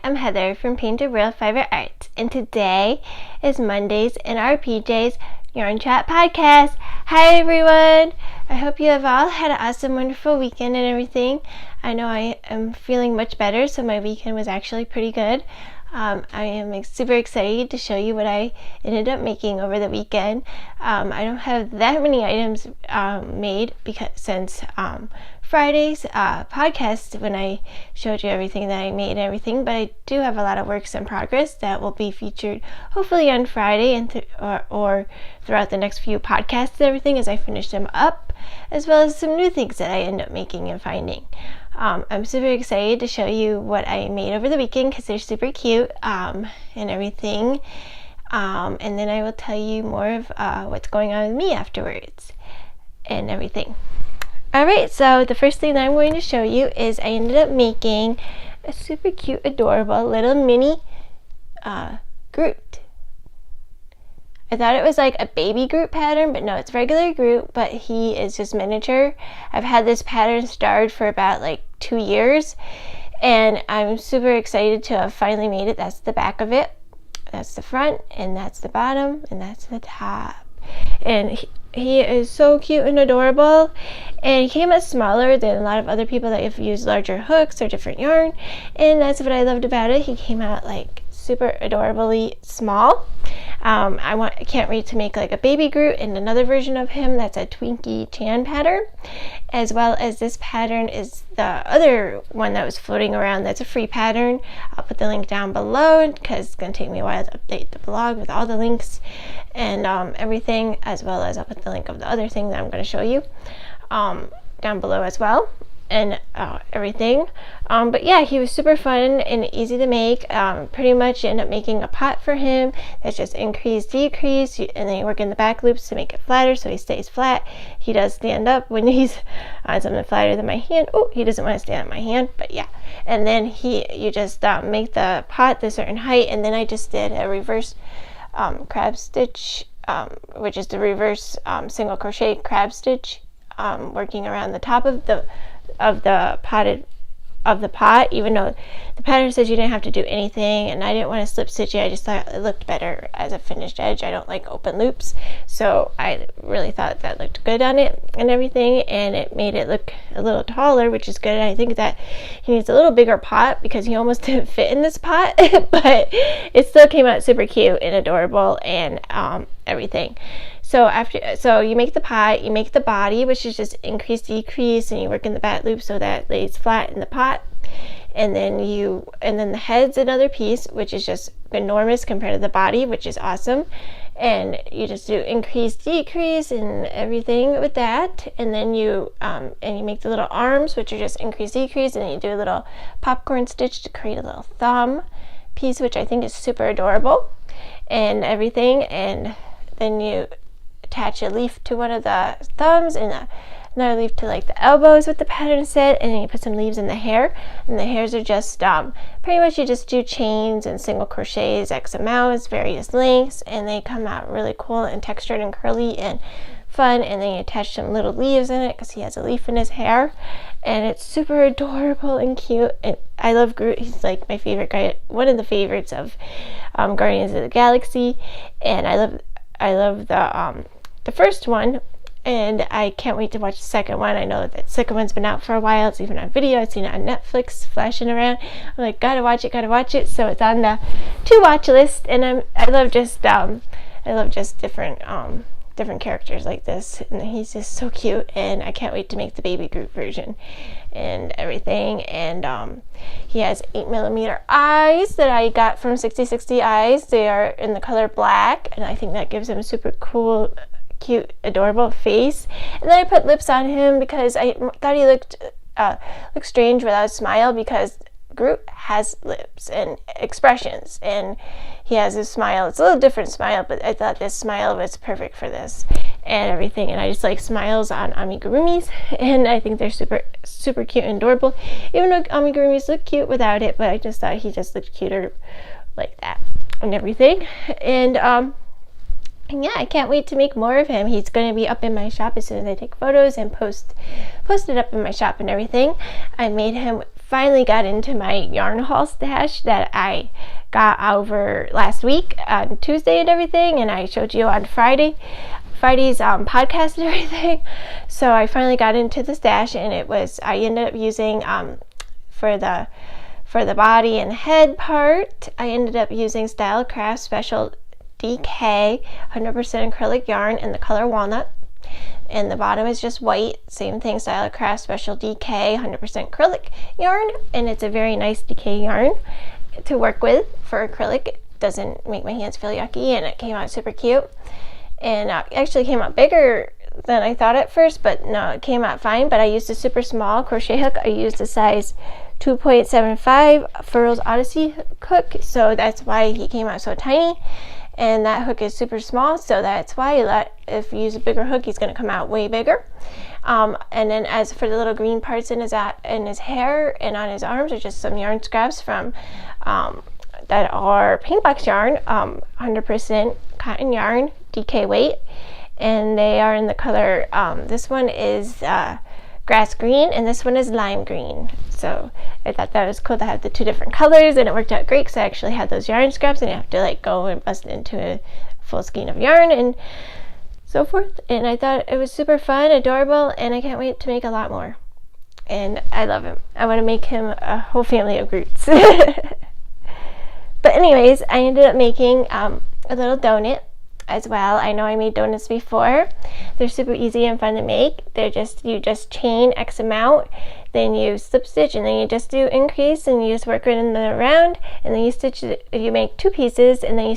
I'm Heather from PaintedWorldFA Arts, and today is Mondays in our P.J.S Yarn Chat podcast. Hi everyone! I hope you have all had an awesome, wonderful weekend and everything. I know I am feeling much better, so my weekend was actually pretty good. I am super excited to show you what I ended up making over the weekend. I don't have that many items made since Friday's podcast when I showed you everything that I made and everything, but I do have a lot of works in progress that will be featured hopefully on Friday and or throughout the next few podcasts and everything as I finish them up, as well as some new things that I end up making and finding. I'm super excited to show you what I made over the weekend because they're super cute and everything. And then I will tell you more of what's going on with me afterwards and everything. Alright, so the first thing that I'm going to show you is I ended up making a super cute, adorable little mini Groot. I thought it was like a baby Groot pattern, but no, it's regular Groot, but he is just miniature. I've had this pattern started for about like 2 years, and I'm super excited to have finally made it. That's the back of it, that's the front, and that's the bottom, and that's the top. And he is so cute and adorable, and he came out smaller than a lot of other people that have used larger hooks or different yarn, and that's what I loved about it. He came out like super adorably small. I can't wait to make like a baby Groot and another version of him that's a Twinkie Chan pattern, as well as this pattern is the other one that was floating around that's a free pattern. I'll put the link down below because it's going to take me a while to update the blog with all the links and everything, as well as I'll put the link of the other thing that I'm going to show you down below as well, and everything. But yeah, he was super fun and easy to make. Pretty much end up making a pot for him that's just increase, decrease, and then you work in the back loops to make it flatter so he stays flat. He does stand up when he's on something flatter than my hand. Oh, he doesn't want to stand on my hand, but yeah. And then you just make the pot a certain height, and then I just did a reverse crab stitch, which is the reverse single crochet crab stitch, working around the top of the pot, even though the pattern says you didn't have to do anything, and I didn't want to slip stitch it. I just thought it looked better as a finished edge. I don't like open loops, so I really thought that looked good on it and everything, and it made it look a little taller, which is good. I think that he needs a little bigger pot because he almost didn't fit in this pot, but it still came out super cute and adorable and everything. So you make the pot, you make the body, which is just increase, decrease, and you work in the back loop so that it lays flat in the pot. And then the head's another piece, which is just enormous compared to the body, which is awesome. And you just do increase, decrease, and everything with that. And then you make the little arms, which are just increase, decrease, and then you do a little popcorn stitch to create a little thumb piece, which I think is super adorable and everything. And then you attach a leaf to one of the thumbs and another leaf to like the elbows with the pattern set, and then you put some leaves in the hair, and the hairs are just pretty much you just do chains and single crochets X amounts, various lengths, and they come out really cool and textured and curly and fun. And then you attach some little leaves in it because he has a leaf in his hair, and it's super adorable and cute. And I love Groot. He's like my favorite guy, one of the favorites of Guardians of the Galaxy, and I love the first one, and I can't wait to watch the second one. I know that the second one's been out for a while. It's even on video. I've seen it on Netflix flashing around. I'm like, gotta watch it. So it's on the to watch list, and I love just different characters like this, and he's just so cute, and I can't wait to make the baby Groot version and everything. And he has 8mm eyes that I got from 6060 Eyes. They are in the color black, and I think that gives him a super cool, cute, adorable face. And then I put lips on him because I thought he looked strange without a smile, because Groot has lips and expressions, and he has his smile. It's a little different smile, but I thought this smile was perfect for this and everything. And I just like smiles on amigurumis, and I think they're super, super cute and adorable, even though amigurumis look cute without it, but I just thought he just looked cuter like that and everything. And yeah, I can't wait to make more of him. He's going to be up in my shop as soon as I take photos and post it up in my shop and everything. I made him finally got into my yarn haul stash that I got over last week on Tuesday and everything, and I showed you on Friday's podcast and everything. So I finally got into the stash, and I ended up using for the body and head part, I ended up using Style Craft Special DK 100% acrylic yarn in the color walnut, and the bottom is just white. Same thing, Style Craft Special DK 100% acrylic yarn, and it's a very nice DK yarn to work with for acrylic. It doesn't make my hands feel yucky, and it came out super cute, and it actually came out bigger than I thought at first, but no, it came out fine. But I used a super small crochet hook. I used a size 2.75 Furls Odyssey hook, so that's why he came out so tiny. And that hook is super small, so that's why if you use a bigger hook, he's going to come out way bigger. And then as for the little green parts in his hair and on his arms are just some yarn scraps from that are paint box yarn, 100% cotton yarn, DK weight, and they are in the color. This one is grass green, and this one is lime green. So I thought that was cool to have the two different colors, and it worked out great because I actually had those yarn scraps, and you have to like go and bust into a full skein of yarn and so forth. And I thought it was super fun, adorable, and I can't wait to make a lot more. And I love him. I want to make him a whole family of Groots. But anyways, I ended up making a little donut as well. I know I made donuts before. They're super easy and fun to make. You just chain X amount, then you slip stitch, and then you just do increase, and you just work right in the round, and then you make two pieces, and then you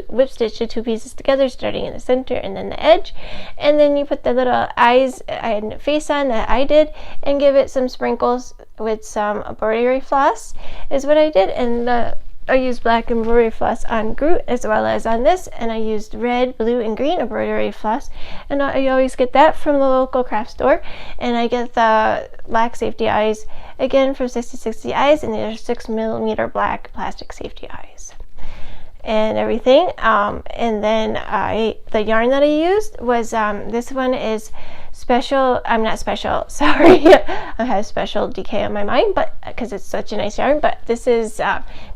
whip stitch the two pieces together, starting in the center and then the edge, and then you put the little eyes and face on that I did, and give it some sprinkles with some embroidery floss is what I did. And I used black embroidery floss on Groot as well as on this, and I used red, blue, and green embroidery floss, and I always get that from the local craft store. And I get the black safety eyes again from 6060 Eyes, and these are 6mm black plastic safety eyes and everything. And then the yarn that I used was this one is special. I'm not special, sorry. I have special DK on my mind, but because it's such a nice yarn. But this is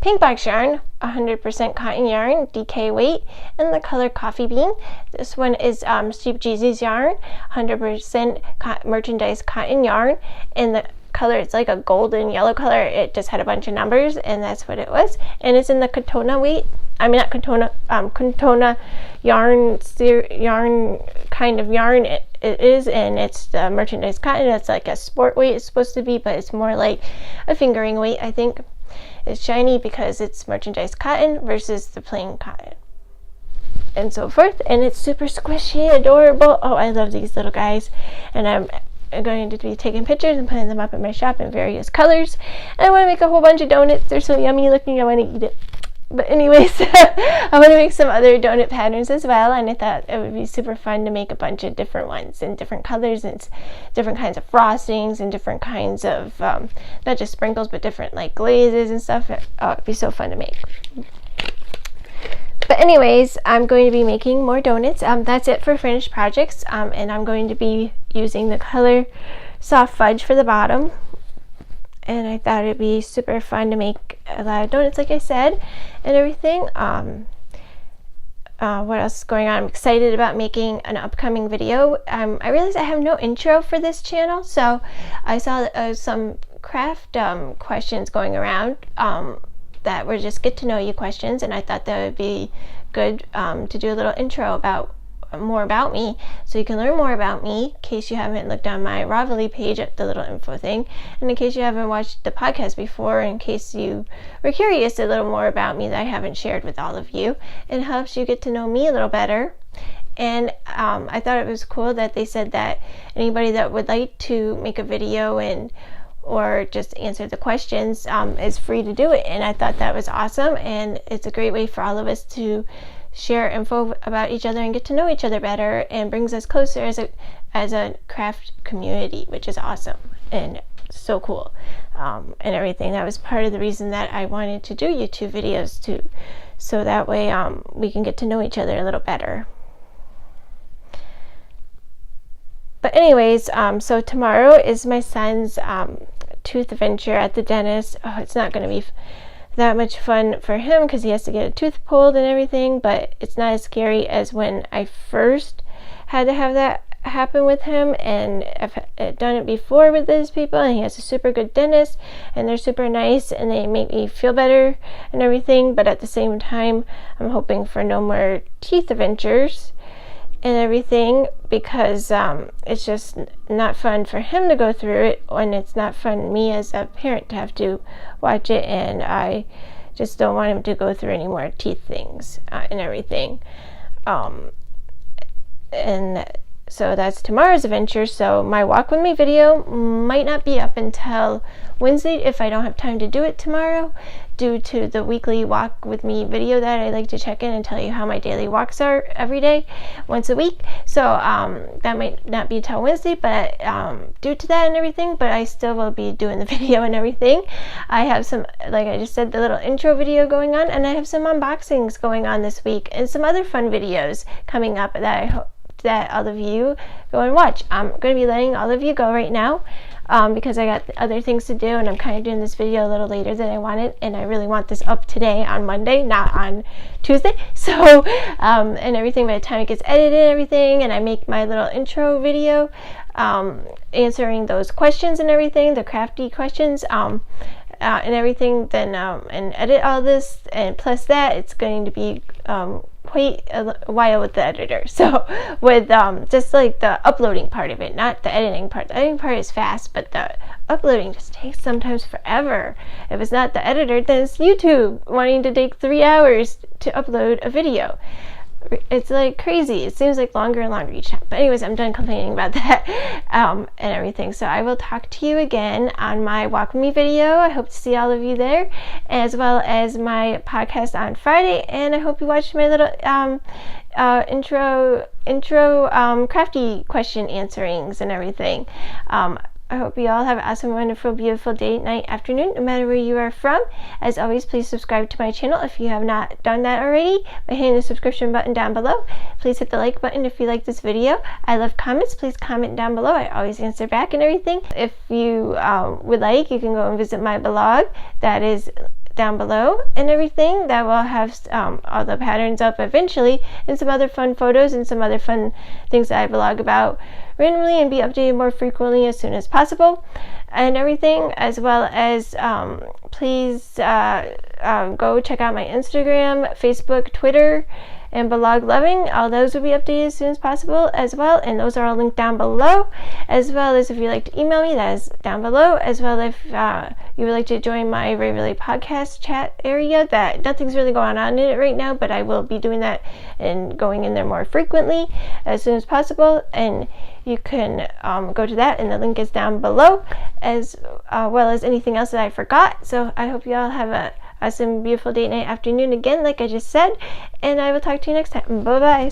paint box yarn, 100% cotton yarn, DK weight, in the color coffee bean. This one is Steep Jeezy's yarn, 100% merchandise cotton yarn, in the color, it's like a golden yellow color. It just had a bunch of numbers, and that's what it was. And it's in the Katona weight. I mean, not Katona, Katona yarn kind of yarn it is, and it's the merchandise cotton. It's like a sport weight it's supposed to be, but it's more like a fingering weight, I think. It's shiny because it's merchandise cotton versus the plain cotton and so forth. And it's super squishy, adorable. Oh, I love these little guys, and I'm going to be taking pictures and putting them up in my shop in various colors. And I want to make a whole bunch of donuts. They're so yummy looking, I want to eat it. But anyways, I want to make some other donut patterns as well, and I thought it would be super fun to make a bunch of different ones in different colors and different kinds of frostings and different kinds of not just sprinkles, but different like glazes and stuff. Oh, it'd be so fun to make. But anyways, I'm going to be making more donuts. That's it for finished projects, and I'm going to be using the color Soft Fudge for the bottom. And I thought it'd be super fun to make a lot of donuts, like I said, and everything. What else is going on? I'm excited about making an upcoming video. I realized I have no intro for this channel, so I saw some craft questions going around that were just get to know you questions, and I thought that would be good to do a little intro about more about me, so you can learn more about me in case you haven't looked on my Ravelry page at the little info thing, and in case you haven't watched the podcast before, in case you were curious a little more about me that I haven't shared with all of you. It helps you get to know me a little better. And I thought it was cool that they said that anybody that would like to make a video or just answer the questions is free to do it, and I thought that was awesome, and it's a great way for all of us to share info about each other and get to know each other better, and brings us closer as a craft community, which is awesome and so cool, and everything. That was part of the reason that I wanted to do YouTube videos too, so that way we can get to know each other a little better. But anyways, so tomorrow is my son's tooth adventure at the dentist. Oh, it's not going to be that much fun for him because he has to get a tooth pulled and everything, but it's not as scary as when I first had to have that happen with him, and I've done it before with these people, and he has a super good dentist, and they're super nice, and they make me feel better and everything. But at the same time, I'm hoping for no more teeth adventures and everything, because it's just not fun for him to go through it, and it's not fun me as a parent to have to watch it, and I just don't want him to go through any more teeth things and everything. And so that's tomorrow's adventure. So my walk with me video might not be up until Wednesday if I don't have time to do it tomorrow, due to the weekly walk with me video that I like to check in and tell you how my daily walks are every day, once a week. So that might not be till Wednesday, but due to that and everything, but I still will be doing the video and everything. I have some, like I just said, the little intro video going on, and I have some unboxings going on this week and some other fun videos coming up that I hope that all of you go and watch. I'm going to be letting all of you go right now because I got other things to do, and I'm kind of doing this video a little later than I wanted, and I really want this up today on Monday, not on Tuesday. So and everything, by the time it gets edited and everything, and I make my little intro video answering those questions and everything, the crafty questions and everything, then and edit all this, and plus that, it's going to be quite a while with the editor. So with just like the uploading part of it, not the editing part. The editing part is fast, but the uploading just takes sometimes forever. If it's not the editor, then it's YouTube wanting to take 3 hours to upload a video. It's like crazy. It seems like longer and longer each time. But anyways, I'm done complaining about that and everything. So I will talk to you again on my Walk With Me video. I hope to see all of you there, as well as my podcast on Friday. And I hope you watched my little intro crafty question answerings and everything. I hope you all have an awesome, wonderful, beautiful day, night, afternoon, no matter where you are from. As always, please subscribe to my channel if you have not done that already by hitting the subscription button down below. Please hit the like button if you like this video. I love comments. Please comment down below. I always answer back and everything. If you would like, you can go and visit my blog. That is down below and everything. That will have all the patterns up eventually, and some other fun photos and some other fun things that I blog about randomly and be updated more frequently as soon as possible and everything, as well as please go check out my Instagram, Facebook, Twitter, and Bloglovin. All those will be updated as soon as possible as well, and those are all linked down below, as well as if you'd like to email me, that is down below, as well if you would like to join my Ravelry podcast chat area. That nothing's really going on in it right now, but I will be doing that and going in there more frequently as soon as possible, and you can go to that, and the link is down below, as well as anything else that I forgot. So I hope you all have a awesome, beautiful day, night, afternoon again, like I just said, and I will talk to you next time. Bye bye.